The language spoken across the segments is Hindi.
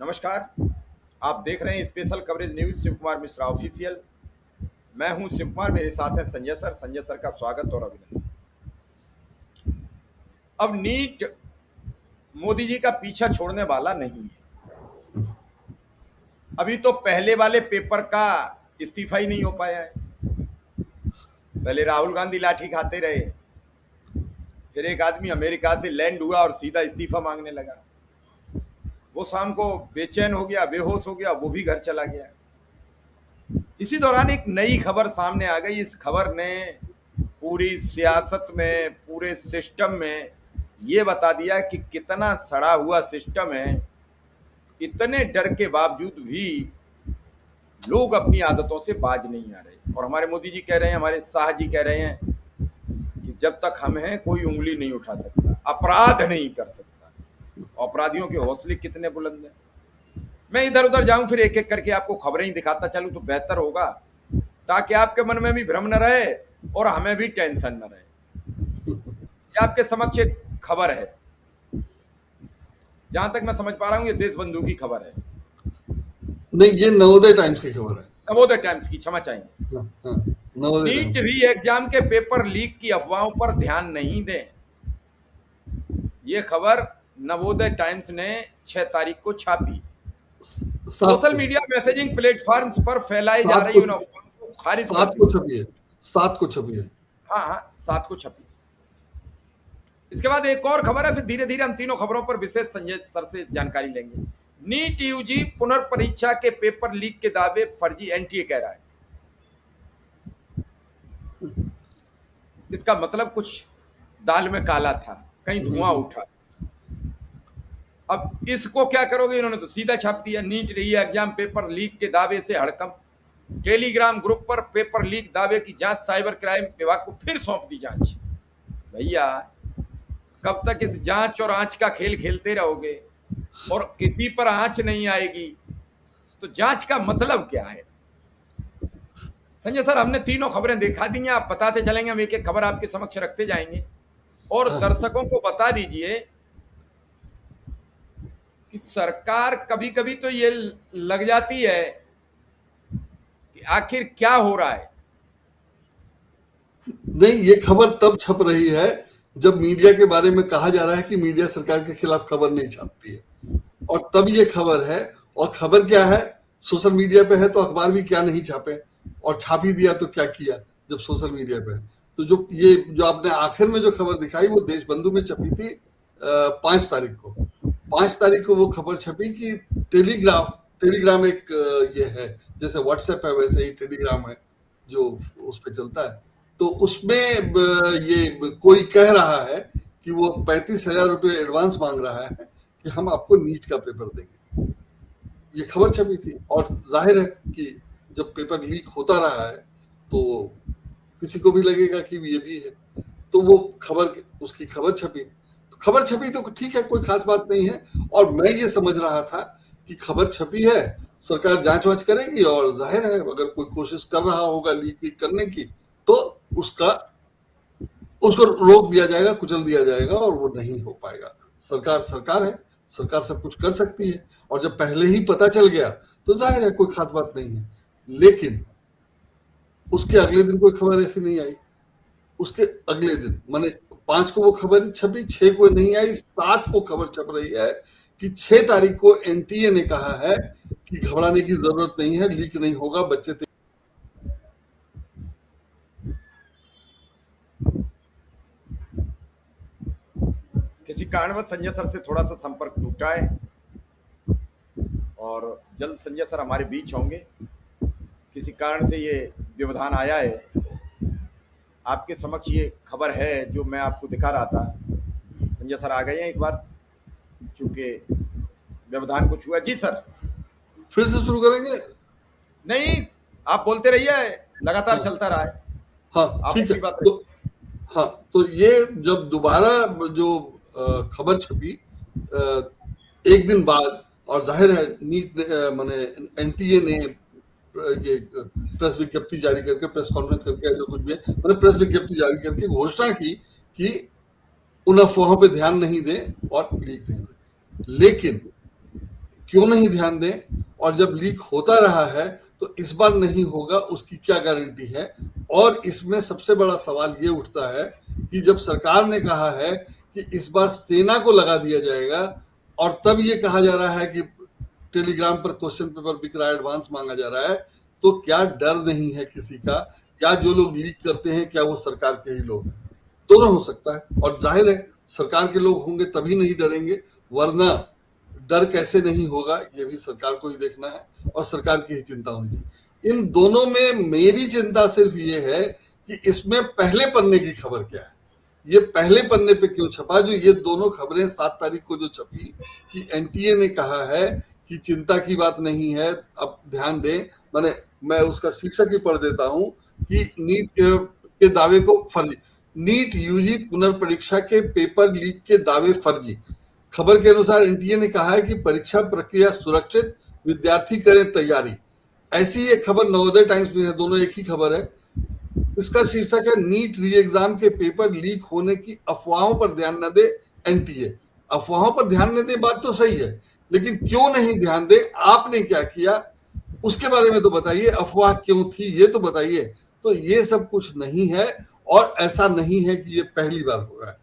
नमस्कार। आप देख रहे हैं special coverage news Shiv Kumar Mishra official. मैं हूं शिव कुमार, मेरे साथ हैं संजय सर। संजय सर का स्वागत और अभिनंदन। अब नीट मोदी जी का पीछा छोड़ने वाला नहीं है। अभी तो पहले वाले पेपर का इस्तीफा ही नहीं हो पाया है। पहले राहुल गांधी लाठी खाते रहे, फिर एक आदमी अमेरिका से लैंड हुआ और सीधा इस्तीफा मांगने लगा। वो शाम को बेचैन हो गया, बेहोश हो गया, वो भी घर चला गया। इसी दौरान एक नई खबर सामने आ गई। इस खबर ने पूरी सियासत में, पूरे सिस्टम में ये बता दिया कि कितना सड़ा हुआ सिस्टम है। इतने डर के बावजूद भी लोग अपनी आदतों से बाज नहीं आ रहे। और हमारे मोदी जी कह रहे हैं, हमारे शाह जी कह रहे हैं कि जब तक हम हैं कोई उंगली नहीं उठा सकता, अपराध नहीं कर सकता। अपराधियों के हौसले कितने बुलंद हैं। मैं इधर उधर जाऊं फिर एक एक करके आपको खबरें ही दिखाता चलूं तो बेहतर होगा, ताकि आपके मन में भी भ्रम न रहे और हमें भी टेंशन न रहे। ये आपके समक्ष एक खबर है, जहां तक मैं समझ पा रहा हूं ये देशबंधु की खबर है। नहीं, ये नवोदय टाइम्स की खबर है। नवोदय टाइम्स की, क्षमा चाहेंगे। Navodaya NEET times. Re exam के पेपर लीक की अफवाहों पर ध्यान नहीं दें। ये खबर नवोदय टाइम्स ने 6 तारीख को छापी। सोशल मीडिया मैसेजिंग प्लेटफॉर्म्स पर फैलाई जा रही उन अफवाहों को खारिज कर 7 को छपी है। 7 को छपी है। हाँ, 7 को छपी। इसके बाद एक और खबर है, फिर धीरे धीरे हम तीनों खबरों पर विशेष संजय सर से जानकारी लेंगे। नीट यूजी पुनर्परीक्षा के पेपर लीक के दावे फर्जी, एनटीए कह रहा है। इसका मतलब कुछ दाल में काला था, कहीं धुआं उठा। अब इसको क्या करोगे, इन्होंने तो सीधा छाप दिया। नीट री एग्जाम पेपर लीक के दावे से हड़कंप। टेलीग्राम ग्रुप पर पेपर लीक दावे की जांच, साइबर क्राइम विभाग को फिर सौंप दी जांच। भैया कब तक इस जांच और आंच का खेल खेलते रहोगे और किसी पर आंच नहीं आएगी तो जांच का मतलब क्या है। संजय सर, हमने तीनों खबरें दिखा दी हैं, आप बताते चलेंगे, हम एक एक खबर आपके समक्ष रखते जाएंगे। और दर्शकों को बता दीजिए कि सरकार कभी कभी तो ये लग जाती है कि आखिर क्या हो रहा है। नहीं, ये खबर तब छप रही है जब मीडिया के बारे में कहा जा रहा है कि मीडिया सरकार के खिलाफ खबर नहीं छापती है, और तब ये खबर है। और खबर क्या है, सोशल मीडिया पे है तो अखबार भी क्या नहीं छापे, और छाप ही दिया तो क्या किया जब सोशल मीडिया पे है। तो जो आपने आखिर में जो खबर दिखाई वो देशबंधु में छपी थी 5 तारीख को। 5 तारीख को वो खबर छपी कि टेलीग्राम एक ये है, जैसे व्हाट्सएप है वैसे ही टेलीग्राम है जो उस पर चलता है। तो उसमें ये कोई कह रहा है कि वो 35,000 रुपये एडवांस मांग रहा है कि हम आपको नीट का पेपर देंगे। ये खबर छपी थी, और जाहिर है कि जब पेपर लीक होता रहा है तो किसी को भी लगेगा कि ये भी है, तो वो उसकी खबर छपी। तो खबर छपी तो ठीक है, कोई खास बात नहीं है। और मैं ये समझ रहा था कि खबर छपी है, सरकार जांच वाच करेगी, और जाहिर है अगर कोई कोशिश कर रहा होगा लीक करने की तो उसको रोक दिया जाएगा, कुचल दिया जाएगा, और वो नहीं हो पाएगा। सरकार है, सरकार सब कुछ कर सकती है। और जब पहले ही पता चल गया तो जाहिर है कोई खास बात नहीं है। लेकिन उसके अगले दिन कोई खबर ऐसी नहीं आई। उसके अगले दिन माने 5 को वो खबर छपी, 6 को नहीं आई, 7 को खबर छप रही है कि 6 तारीख को एनटीए ने कहा है कि घबराने की जरूरत नहीं है, लीक नहीं होगा, बच्चे। किसी कारणवश संजय सर से थोड़ा सा संपर्क टूटा है और जल्द संजय सर हमारे बीच होंगे। किसी कारण से ये व्यवधान आया है। आपके समक्ष ये खबर है जो मैं आपको दिखा रहा था। संजय सर आ गए हैं एक बार, चूंकि व्यवधान कुछ हुआ। जी सर, फिर से शुरू करेंगे? नहीं, आप बोलते रहिए, लगातार चलता रहा है। हाँ ठीक है। बात हाँ, तो ये जब दोबारा जो खबर छपी एक दिन बाद, और जाहिर है नीट माने एनटीए ने ये प्रेस विज्ञप्ति जारी करके, प्रेस कॉन्फ्रेंस करके, जो कुछ भी है, मैंने प्रेस विज्ञप्ति जारी करके घोषणा की कि उन अफवाहों पे ध्यान नहीं दें और लीक नहीं दें। लेकिन क्यों नहीं ध्यान दें, और जब लीक होता रहा है तो इस बार नहीं होगा उसकी क्या गारंटी है। और इसमें सबसे बड़ा सवाल ये उठता है कि जब सरकार ने कहा है कि इस बार सेना को लगा दिया जाएगा, और तब ये कहा जा रहा है कि टेलीग्राम पर क्वेश्चन पेपर बिक रहा है, एडवांस मांगा जा रहा है, तो क्या डर नहीं है किसी का, या जो लोग लीक करते हैं क्या वो सरकार के ही लोग हैं? दोनों हो सकता है, और जाहिर है सरकार के लोग होंगे तभी नहीं डरेंगे, वरना डर कैसे नहीं होगा ये भी सरकार को ही देखना है और सरकार की ही चिंता होनी चाहिए। इन दोनों में मेरी चिंता सिर्फ ये है कि इसमें पहले पन्ने की खबर क्या है, ये पहले पन्ने पे क्यों छपा। जो ये दोनों खबरें 7 तारीख को जो छपी कि एनटीए ने कहा है कि चिंता की बात नहीं है, अब ध्यान दें, मैं उसका शीर्षक ही पढ़ देता हूं कि नीट के दावे को फर्जी, नीट यूजी पुनर्परीक्षा के पेपर लीक के दावे फर्जी। खबर के अनुसार एनटीए ने कहा है कि परीक्षा प्रक्रिया सुरक्षित, विद्यार्थी करें तैयारी। ऐसी एक खबर नवोदय टाइम्स में है, दोनों एक ही खबर है। इसका शीर्षक है नीट री एग्जाम के पेपर लीक होने की अफवाहों पर ध्यान न दे एनटीए। अफवाहों पर ध्यान न दे बात तो सही है, लेकिन क्यों नहीं ध्यान दे, आपने क्या किया उसके बारे में तो बताइए, अफवाह क्यों थी ये तो बताइए। तो ये सब कुछ नहीं है, और ऐसा नहीं है कि ये पहली बार हो रहा है।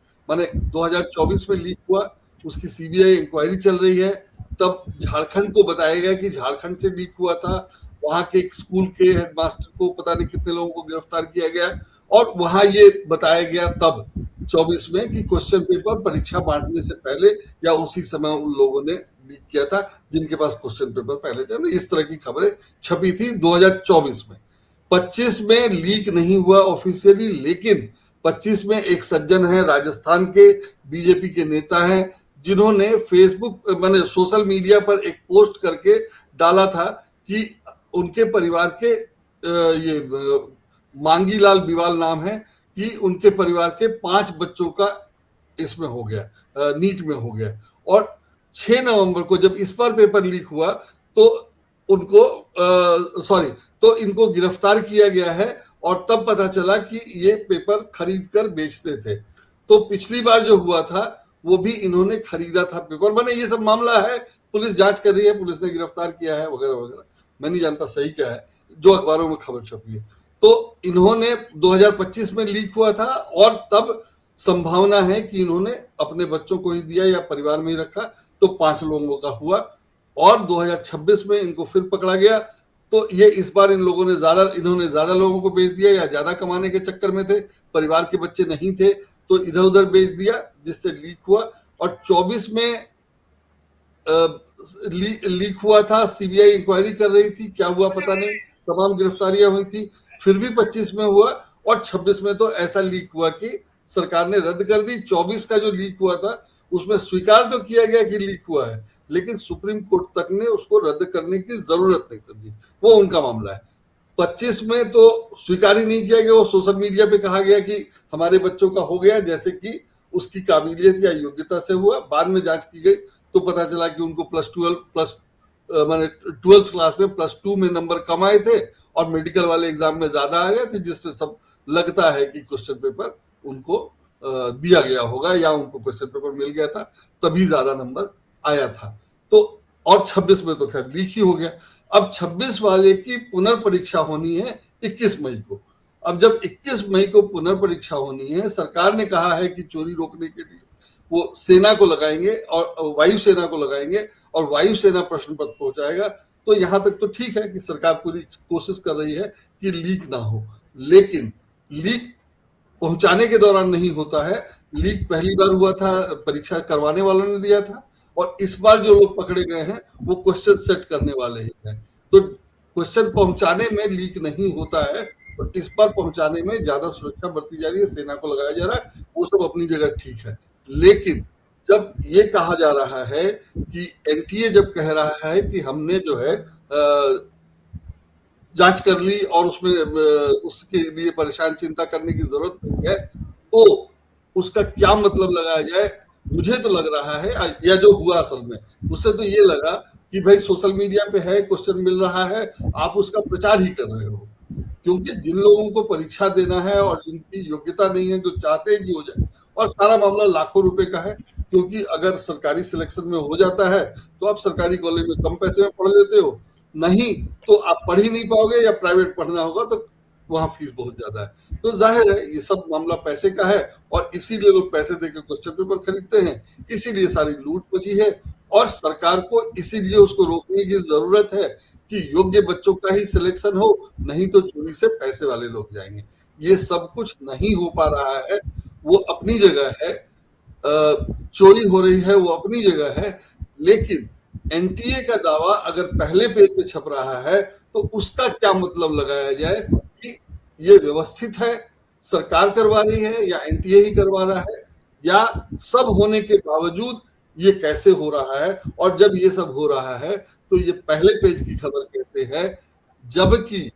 2024 में लीक हुआ, उसकी सीबीआई इंक्वायरी चल रही है, तब झारखंड को बताया गया कि झारखंड से लीक हुआ था, वहां के एक स्कूल के हेडमास्टर को पता नहीं कितने लोगों को गिरफ्तार किया गया, और वहां ये बताया गया तब 24 में कि क्वेश्चन पेपर परीक्षा बांटने से पहले या उसी समय उन लोगों ने लीक किया था जिनके पास क्वेश्चन पेपर पहले थे। इस तरह की खबरें छपी थी 2024 में। 25 में लीक नहीं हुआ ऑफिशियली, लेकिन 25 में एक सज्जन है राजस्थान के, बीजेपी के नेता हैं, जिन्होंने फेसबुक सोशल मीडिया पर एक पोस्ट करके डाला था कि उनके परिवार के ये मांगी लाल बिवाल नाम है, कि उनके परिवार के 5 बच्चों का इसमें हो गया, नीट में हो गया। और 6 नवंबर को जब इस बार पेपर लीक हुआ तो उनको तो इनको गिरफ्तार किया गया है, और तब पता चला कि ये पेपर खरीद कर बेचते थे। तो पिछली बार जो हुआ था वो भी इन्होंने खरीदा था पेपर। ये सब मामला है, पुलिस जांच कर रही है, पुलिस ने गिरफ्तार किया है वगैरह वगैरह, मैं नहीं जानता सही क्या है, जो अखबारों में खबर छपी है। तो इन्होंने 2025 में लीक हुआ था, और तब संभावना है कि इन्होंने अपने बच्चों को ही दिया या परिवार में ही रखा, तो 5 लोगों का हुआ, और 2026 में इनको फिर पकड़ा गया। तो ये इस बार इन्होंने ज्यादा लोगों को बेच दिया, या ज्यादा कमाने के चक्कर में थे, परिवार के बच्चे नहीं थे तो इधर उधर बेच दिया, जिससे लीक हुआ। और 24 में लीक हुआ था, सीबीआई इंक्वायरी कर रही थी, क्या हुआ पता नहीं, तमाम गिरफ्तारियां हुई थी, फिर भी 25 में हुआ, और 26 में तो ऐसा लीक हुआ कि सरकार ने रद्द कर दी। 24 का जो लीक हुआ था उसमें स्वीकार तो किया गया कि लीक हुआ है, लेकिन सुप्रीम कोर्ट तक ने उसको रद्द करने की जरूरत नहीं समझी, वो उनका मामला है। 25 में तो स्वीकार ही नहीं किया गया, वो सोशल मीडिया पे कहा गया कि हमारे बच्चों का हो गया, जैसे कि उसकी काबिलियत या योग्यता से हुआ। बाद में जांच की गई तो पता चला कि उनको ट्वेल्थ क्लास में +2 में नंबर कम आए थे, और मेडिकल वाले एग्जाम में ज्यादा आ गए थे, जिससे सब लगता है कि क्वेश्चन पेपर उनको दिया गया होगा, या उनको क्वेश्चन पेपर मिल गया था तभी ज्यादा नंबर आया था। तो और 26 में तो खैर लीक ही हो गया। अब 26 वाले की पुनर्परीक्षा होनी है 21 मई को। अब जब 21 मई को पुनर्परीक्षा होनी है, सरकार ने कहा है कि चोरी रोकने के लिए वो सेना को लगाएंगे, और वायुसेना को लगाएंगे, और वायुसेना प्रश्न पत्र पहुंचाएगा। तो यहां तक तो ठीक है कि सरकार पूरी कोशिश कर रही है कि लीक ना हो, लेकिन लीक पहुंचाने के दौरान नहीं होता है। लीक पहली बार हुआ था, परीक्षा करवाने वालों ने दिया था, और इस बार जो लोग पकड़े गए हैं वो क्वेश्चन सेट करने वाले ही हैं। तो क्वेश्चन पहुंचाने में लीक नहीं होता है, तो इस बार पहुंचाने में ज्यादा सुरक्षा बरती जा रही है, सेना को लगाया जा रहा है, वो सब अपनी जगह ठीक है। लेकिन जब ये कहा जा रहा है कि एनटीए जब कह रहा है कि हमने जो है जांच कर ली और उसमें उसके लिए परेशान चिंता करने की जरूरत नहीं है, तो उसका क्या मतलब लगाया जाए। मुझे तो लग रहा है, या जो हुआ असल में उससे तो ये लगा कि भाई सोशल मीडिया पे है, क्वेश्चन मिल रहा है, आप उसका प्रचार ही कर रहे हो। क्योंकि जिन लोगों को परीक्षा देना है और जिनकी योग्यता नहीं है, जो चाहते हैं कि हो जाए, और सारा मामला लाखों रुपए का है, क्योंकि अगर सरकारी सिलेक्शन में हो जाता है तो आप सरकारी कॉलेज में कम पैसे में पढ़ लेते हो, नहीं तो आप पढ़ ही नहीं पाओगे, या प्राइवेट पढ़ना होगा तो वहां फीस बहुत ज्यादा है। तो जाहिर है ये सब मामला पैसे का है, और इसीलिए लोग पैसे देकर क्वेश्चन पेपर खरीदते हैं, इसीलिए सारी लूट मची है। और सरकार को इसीलिए उसको रोकने की जरूरत है कि योग्य बच्चों का ही सिलेक्शन हो, नहीं तो चोरी से पैसे वाले लोग जाएंगे। ये सब कुछ नहीं हो पा रहा है, वो अपनी जगह है, चोरी हो रही है वो अपनी जगह है, लेकिन एनटीए का दावा अगर पहले पेज पे छप रहा है तो उसका क्या मतलब लगाया जाए कि ये व्यवस्थित है, सरकार करवा रही है या एनटीए ही करवा रहा है, या सब होने के बावजूद ये कैसे हो रहा है। और जब ये सब हो रहा है तो ये पहले पेज की खबर कैसे है, जबकि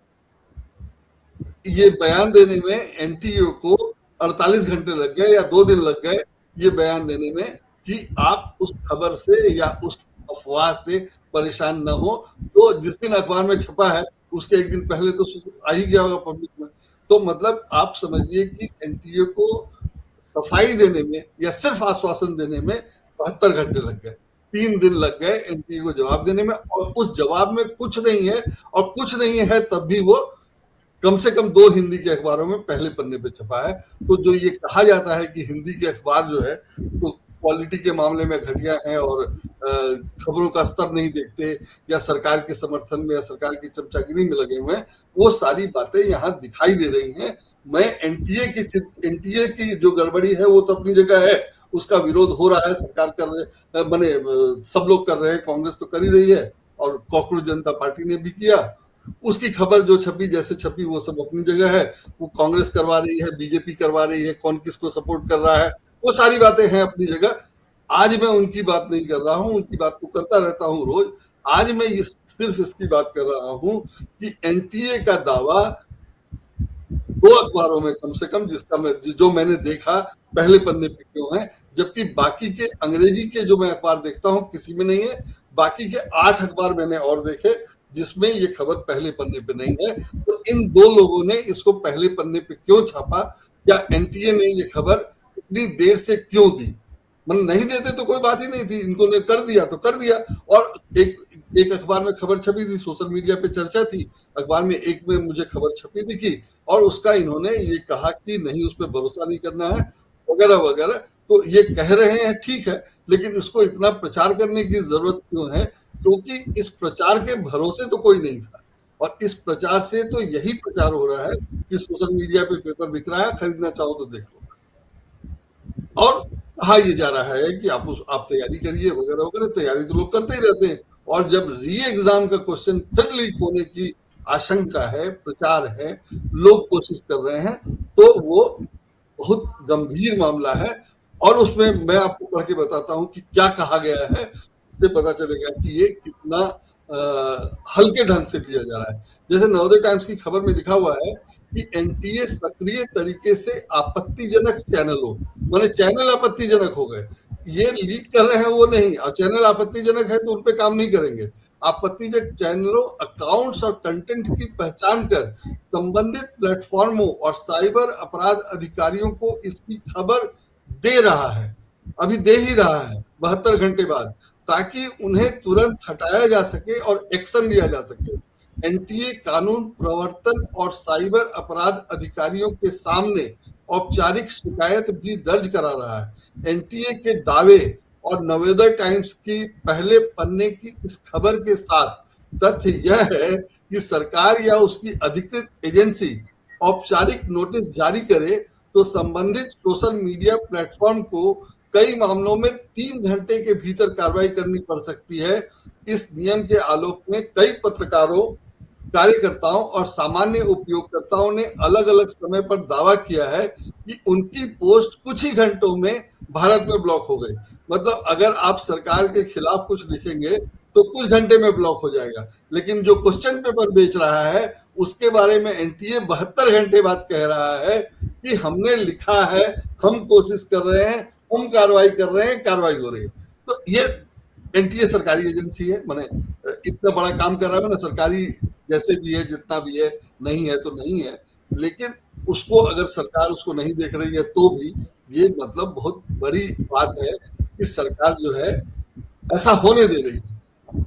ये बयान देने में एनटीए को 48 घंटे लग गए या 2 दिन लग गए ये बयान देने में कि आप उस खबर से या उस अफवाह से परेशान न हो। तो जिस दिन अखबार में छपा है उसके एक दिन पहले तो आ ही गया होगा पब्लिक में। तो मतलब आप समझिए कि एनटीए को सफाई देने में या सिर्फ आश्वासन देने में 72 घंटे लग गए, 3 दिन लग गए एनटीए को जवाब देने में, और उस जवाब में कुछ नहीं है, और कुछ नहीं है तब भी वो कम से कम 2 हिंदी के अखबारों में पहले पन्ने पे छपा है। तो जो ये कहा जाता है कि हिंदी के अखबार जो है तो क्वालिटी के मामले में घटिया हैं और खबरों का स्तर नहीं देखते, या सरकार के समर्थन में या सरकार की चमचागिरी में लगे हुए हैं, वो सारी बातें यहाँ दिखाई दे रही हैं। मैं एनटीए की जो गड़बड़ी है वो तो अपनी जगह है, उसका विरोध हो रहा है, सरकार कर रहे बने सब लोग कर रहे हैं, कांग्रेस तो कर ही रही है और कॉकरोच जनता पार्टी ने भी किया। उसकी खबर जो छपी जैसे छपी वो सब अपनी जगह है, वो कांग्रेस करवा रही है, बीजेपी करवा रही है, कौन किसको सपोर्ट कर रहा है, वो सारी बातें हैं अपनी जगह। आज मैं उनकी बात नहीं कर रहा हूं, उनकी बात को करता रहता हूं रोज। आज मैं सिर्फ इसकी बात कर रहा हूं कि एनटीए का दावा 2 अखबारों में कम से कम जो मैंने देखा पहले पन्ने पे क्यों है, जबकि बाकी के अंग्रेजी के जो मैं अखबार देखता हूं किसी में नहीं है। बाकी के 8 अखबार मैंने और देखे जिसमें ये खबर पहले पन्ने पे नहीं है। तो इन 2 लोगों ने इसको पहले पन्ने पे क्यों छापा, या एनटीए ने ये खबर इतनी देर से क्यों दी? मतलब नहीं देते तो कोई बात ही नहीं थी, इनको ने कर दिया तो कर दिया। और एक अखबार में खबर छपी थी, सोशल मीडिया पे चर्चा थी, अखबार में एक में मुझे खबर छपी दिखी, और उसका इन्होंने ये कहा कि नहीं उस पर भरोसा नहीं करना है वगैरह वगैरह। तो ये कह रहे हैं ठीक है, लेकिन इसको इतना प्रचार करने की जरूरत क्यों है? क्योंकि इस प्रचार के भरोसे तो कोई नहीं था, और इस प्रचार से तो यही प्रचार हो रहा है कि सोशल मीडिया पे पेपर बिक रहा है, खरीदना चाहो तो देख लो, और कहा ये जा रहा है कि आप तैयारी करिए वगैरह वगैरह। तैयारी तो लोग करते ही रहते हैं, और जब री एग्जाम का क्वेश्चन फिर लीक होने की आशंका है, प्रचार है, लोग कोशिश कर रहे हैं, तो वो बहुत गंभीर मामला है। और उसमें मैं आपको पढ़ के बताता हूँ कि क्या कहा गया है, इससे पता चलेगा कि ये कितना हल्के ढंग से लिया जा रहा है। जैसे नवोदय टाइम्स की खबर में लिखा हुआ है कि एनटीए सक्रिय तरीके से आपत्तिजनक चैनलों, माने चैनल आपत्तिजनक हो गए, ये लीक कर रहे हैं वो नहीं, और चैनल आपत्तिजनक है तो उन पे काम नहीं करेंगे। आपत्तिजनक चैनलों, अकाउंट्स और कंटेंट की पहचान कर संबंधित प्लेटफॉर्मों और साइबर अपराध अधिकारियों को इसकी खबर दे रहा है, अभी दे ही रहा है 72 घंटे बाद, ताकि उन्हें तुरंत हटाया जा सके और एक्शन लिया जा सके। एनटीए कानून प्रवर्तन और साइबर अपराध अधिकारियों के सामने औपचारिक शिकायत भी दर्ज करा रहा है। एनटीए के दावे और नवोदय टाइम्स की पहले पन्ने की इस खबर के साथ तथ्य यह है कि सरकार या उसकी अधिकृत एजेंसी औपचारिक नोटिस जारी करे तो संबंधित सोशल मीडिया प्लेटफॉर्म को कई मामलों में 3 घंटे के भीतर कार्रवाई करनी पड़ सकती है। इस नियम के आलोक में कई पत्रकारों, कार्यकर्ताओं और सामान्य उपयोगकर्ताओं ने अलग अलग समय पर दावा किया है कि उनकी पोस्ट कुछ ही घंटों में भारत में ब्लॉक हो गई। मतलब अगर आप सरकार के खिलाफ कुछ लिखेंगे तो कुछ घंटे में ब्लॉक हो जाएगा, लेकिन जो क्वेश्चन पेपर बेच रहा है उसके बारे में एनटीए 72 घंटे बाद कह रहा है कि हमने लिखा है, हम कोशिश कर रहे हैं, हम कार्रवाई कर रहे हैं, कार्रवाई हो रही है। तो ये एनटीए सरकारी एजेंसी है, माने इतना बड़ा काम कर रहा है ना, सरकारी जैसे भी है, जितना भी है, नहीं है तो नहीं है, लेकिन उसको अगर सरकार उसको नहीं देख रही है तो भी ये मतलब बहुत बड़ी बात है कि सरकार जो है ऐसा होने दे रही है,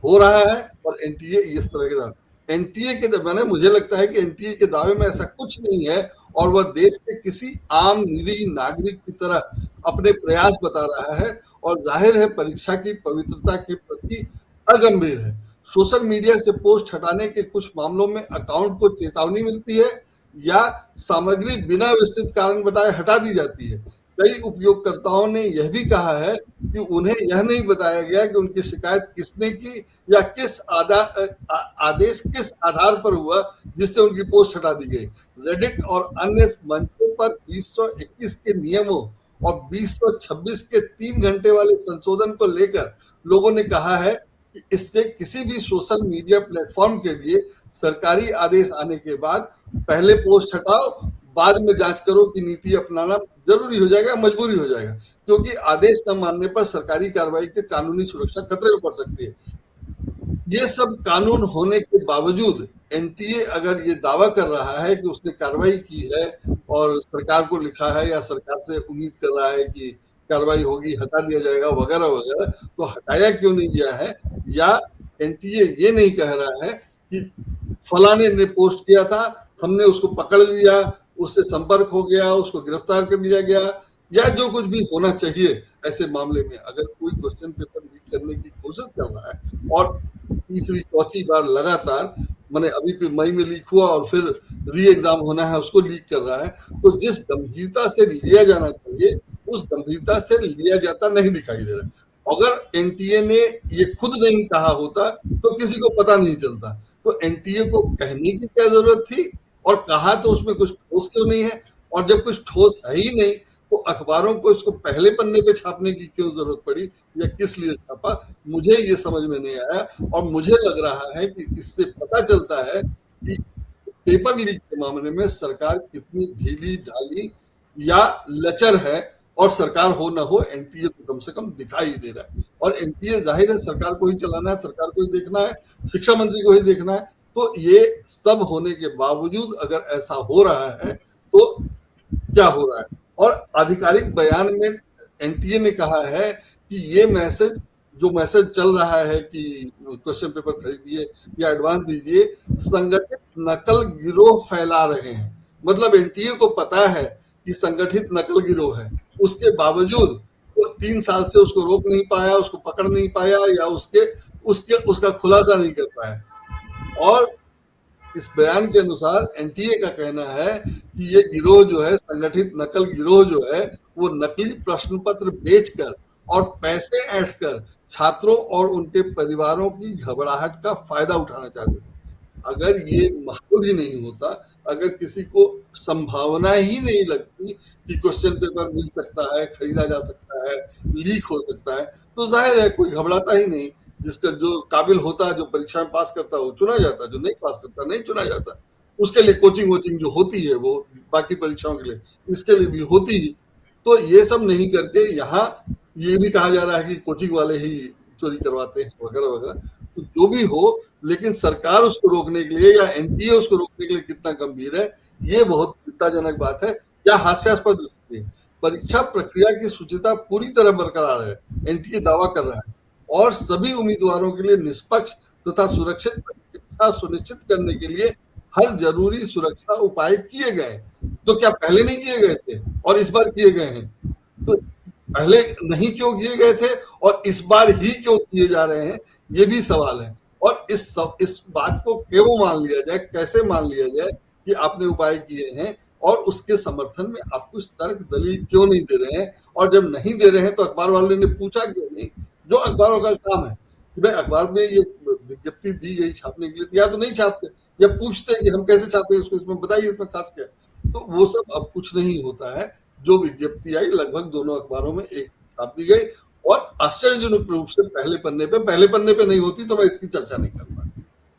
हो रहा है। और एनटीए इस तरह के दावे, एनटीए के मैंने मुझे लगता है कि एनटीए के दावे में ऐसा कुछ नहीं है, और वह देश के किसी आम निरीह नागरिक की तरह अपने प्रयास बता रहा है, और जाहिर है परीक्षा की पवित्रता के प्रति अगंभीर है। सोशल मीडिया से पोस्ट हटाने के कुछ मामलों में अकाउंट को चेतावनी मिलती है या सामग्री बिना विस्तृत कारण बताए हटा दी जाती है। कई उपयोगकर्ताओं ने यह भी कहा है कि उन्हें यह नहीं बताया गया कि उनकी शिकायत किसने की या किस आदेश किस आधार पर हुआ जिससे उनकी पोस्ट हटा दी गई। रेडिट और अन्य मंचों पर 2021 के नियमों और 2026 के 3 घंटे वाले संशोधन को लेकर लोगों ने कहा है कि इससे किसी भी सोशल मीडिया प्लेटफॉर्म के लिए सरकारी आदेश आने के बाद पहले पोस्ट हटाओ, बाद में जांच करो की नीति अपनाना जरूरी हो जाएगा, मजबूरी हो जाएगा, क्योंकि आदेश न मानने पर सरकारी कार्रवाई के कानूनी सुरक्षा खतरे में पड़ सकती है। ये सब कानून होने के बावजूद एनटीए अगर ये दावा कर रहा है कि उसने कार्रवाई की है और सरकार को लिखा है या सरकार से उम्मीद कर रहा है कि कार्रवाई होगी, हटा दिया जाएगा वगैरह वगैरह, तो हटाया क्यों नहीं गया है? या एनटीए ये नहीं कह रहा है कि फलाने ने पोस्ट किया था, हमने उसको पकड़ लिया, उससे संपर्क हो गया, उसको गिरफ्तार कर लिया गया, या जो कुछ भी होना चाहिए ऐसे मामले में अगर कोई क्वेश्चन पेपर लीक करने की कोशिश कर रहा है और तीसरी चौथी बार लगातार, मैंने अभी मई में लीक हुआ और फिर री एग्जाम होना है उसको लीक कर रहा है, तो जिस गंभीरता से लिया जाना चाहिए उस गंभीरता से लिया जाता नहीं दिखाई दे रहा। अगर एनटीए ने ये खुद नहीं कहा होता तो किसी को पता नहीं चलता, तो एनटीए को कहने की क्या जरूरत थी, और कहा तो उसमें कुछ ठोस क्यों नहीं है, और जब कुछ ठोस है ही नहीं तो अखबारों को इसको पहले पन्ने पे छापने की क्यों जरूरत पड़ी या किस लिए छापा, मुझे ये समझ में नहीं आया। और मुझे लग रहा है कि इससे पता चलता है कि पेपर लीक के मामले में सरकार कितनी ढीली ढाली या लचर है, और सरकार हो ना हो एनटीए तो कम से कम दिखाई दे रहा है। और एनटीए जाहिर है सरकार को ही चलाना है, सरकार को ही देखना है, शिक्षा मंत्री को ही देखना है, तो ये सब होने के बावजूद अगर ऐसा हो रहा है तो क्या हो रहा है? और आधिकारिक बयान में एनटीए ने कहा है कि ये मैसेज जो मैसेज चल रहा है कि क्वेश्चन पेपर खरीदिए या एडवांस दीजिए, संगठित नकल गिरोह फैला रहे हैं। मतलब एनटीए को पता है कि संगठित नकल गिरोह है, उसके बावजूद वो 3 साल से उसको रोक नहीं पाया, उसको पकड़ नहीं पाया, या उसका खुलासा नहीं कर पाया। और इस बयान के अनुसार एनटीए का कहना है कि ये गिरोह जो है, संगठित नकल गिरोह जो है, वो नकली प्रश्न पत्र बेचकर और पैसे ऐंठकर छात्रों और उनके परिवारों की घबराहट का फायदा उठाना चाहते थे। अगर ये माहौल ही नहीं होता, अगर किसी को संभावना ही नहीं लगती कि क्वेश्चन पेपर मिल सकता है, खरीदा जा सकता है, लीक हो सकता है, तो जाहिर है कोई घबराता ही नहीं। जिसका जो काबिल होता है, जो परीक्षा में पास करता है वो चुना जाता है, जो नहीं पास करता नहीं चुना जाता। उसके लिए कोचिंग वोचिंग जो होती है वो बाकी परीक्षाओं के लिए, इसके लिए भी होती ही। तो ये सब नहीं करके यहाँ ये भी कहा जा रहा है कि कोचिंग वाले ही चोरी करवाते हैं वगैरह वगैरह। तो जो भी हो, लेकिन सरकार उसको रोकने के लिए या एनटीए उसको रोकने के लिए कितना गंभीर है, ये बहुत चिंताजनक बात है या हास्यास्पद स्थिति है। परीक्षा प्रक्रिया की शुचिता पूरी तरह बरकरार है, एनटीए दावा कर रहा है, और सभी उम्मीदवारों के लिए निष्पक्ष तथा सुरक्षित परीक्षा सुनिश्चित करने के लिए हर जरूरी सुरक्षा उपाय किए गए। तो क्या पहले नहीं किए गए थे और इस बार किए गए हैं? तो पहले नहीं क्यों किए गए थे और इस बार ही क्यों किए जा रहे हैं, ये भी सवाल है। और इस बात को क्यों मान लिया जाए, कैसे मान लिया जाए कि आपने उपाय किए हैं, और उसके समर्थन में आप कुछ तर्क दलील क्यों नहीं दे रहे हैं? और जब नहीं दे रहे हैं तो अखबार वालों ने पूछा क्यों नहीं? जो अखबारों का काम है कि भाई अखबार में ये विज्ञप्ति दी गई छापने के लिए, या तो नहीं छापते या पूछते कि हम कैसे छापे इसको, इसमें बताइए इसमें खास क्या। तो वो सब अब कुछ नहीं होता है। जो विज्ञप्ति आई लगभग दोनों अखबारों में एक छाप दी गई, और आश्चर्यजनक रूप से पहले पन्ने पे नहीं होती तो मैं इसकी चर्चा नहीं करता,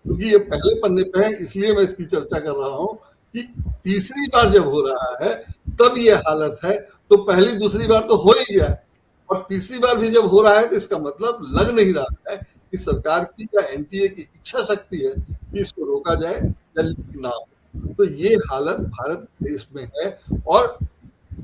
क्योंकि ये पहले पन्ने पे है, इसलिए मैं इसकी चर्चा कर रहा हूँ कि तीसरी बार जब हो रहा है तब ये हालत है, तो पहली दूसरी बार तो हो ही गया, और तीसरी बार भी जब हो रहा है तो इसका मतलब लग नहीं रहा है कि सरकार की या एनटीए की इच्छा शक्ति है कि इसको रोका जाए या लीक ना हो। तो ये हालत भारत देश में है, और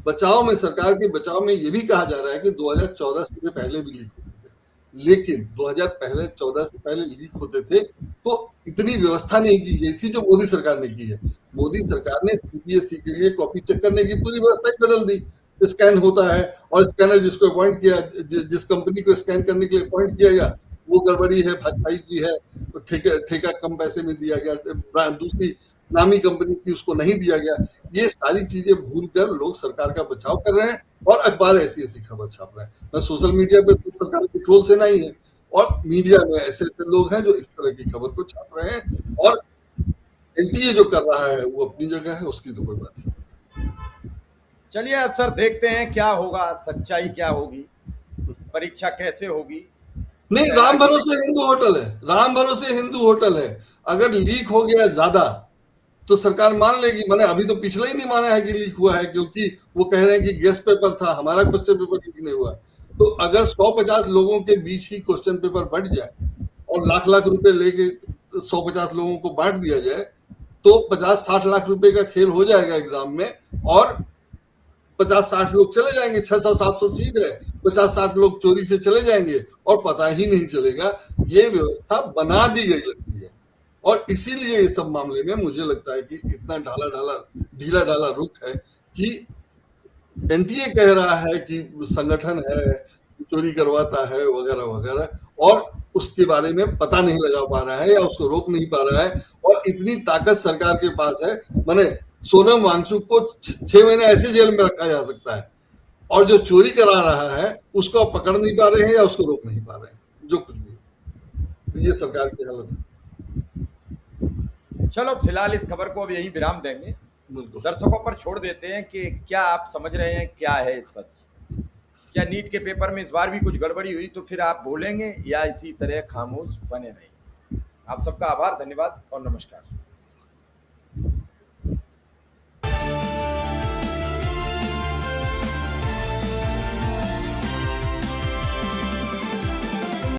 बचाव में, सरकार के बचाव में ये भी कहा जा रहा है कि 2014 से पहले भी लीक होते थे, लेकिन 2014 से पहले लीक होते थे तो इतनी व्यवस्था नहीं की गई थी जो मोदी सरकार ने की है। मोदी सरकार ने सीबीएसई के लिए कॉपी चेक करने की पूरी व्यवस्था ही बदल दी। स्कैन होता है और स्कैनर जिसको अपॉइंट किया, जिस कंपनी को स्कैन करने के लिए अपॉइंट किया गया, वो गड़बड़ी है, भाजपाई की है, तो ठेका कम पैसे में दिया गया, दूसरी नामी कंपनी थी उसको नहीं दिया गया। ये सारी चीजें भूलकर लोग सरकार का बचाव कर रहे हैं और अखबार ऐसी ऐसी खबर छाप रहे हैं। मैं सोशल मीडिया पे तो सरकार कंट्रोल से नहीं है, और मीडिया में ऐसे ऐसे लोग हैं जो इस तरह की खबर को छाप रहे हैं, और एनटीए जो कर रहा है वो अपनी जगह है, उसकी तो कोई बात नहीं। चलिए अब सर देखते हैं क्या होगा, सच्चाई क्या होगी, परीक्षा कैसे होगी। नहीं, राम भरोसे हिंदू होटल है, राम भरोसे हिंदू होटल है। अगर लीक हो गया ज्यादा तो सरकार मान लेगी। मैंने अभी तो पिछला ही नहीं माना है कि लीक हुआ है, क्योंकि वो कह रहे हैं कि गेस्ट पेपर था, हमारा क्वेश्चन पेपर लीक नहीं हुआ। तो अगर 150 लोगों के बीच ही क्वेश्चन पेपर बढ़ जाए और लाख लाख रुपए लेके 150 लोगों को बांट दिया जाए, तो 50-60 लाख रुपए का खेल हो जाएगा एग्जाम में, और 50-60 लोग चले जाएंगे। 600-700 सीट है, 50-60 लोग चोरी से चले जाएंगे और पता ही नहीं चलेगा। ये व्यवस्था बना दी गई लगती है, और इसीलिए इस सब मामले में मुझे लगता है कि इतना ढीला ढाला रुख है कि एनटीए कह रहा है कि संगठन है, चोरी करवाता है वगैरह वगैरह, और उसके बारे में पता नहीं लगा पा रहा है या उसको रोक नहीं पा रहा है। और इतनी ताकत सरकार के पास है, माने सोनम वांगचुक को 6 महीने ऐसे जेल में रखा जा सकता है, और जो चोरी करा रहा है उसको आप पकड़ नहीं पा रहे हैं या उसको रोक नहीं पा रहे हैं, जो कुछ भी। तो ये सरकार की हालत है। चलो फिलहाल इस खबर को अब यहीं विराम देंगे, दर्शकों पर छोड़ देते हैं कि क्या आप समझ रहे हैं क्या है सच। क्या नीट के पेपर में इस बार भी कुछ गड़बड़ी हुई तो फिर आप बोलेंगे, या इसी तरह खामोश बने रहेंगे। आप सबका आभार, धन्यवाद और नमस्कार।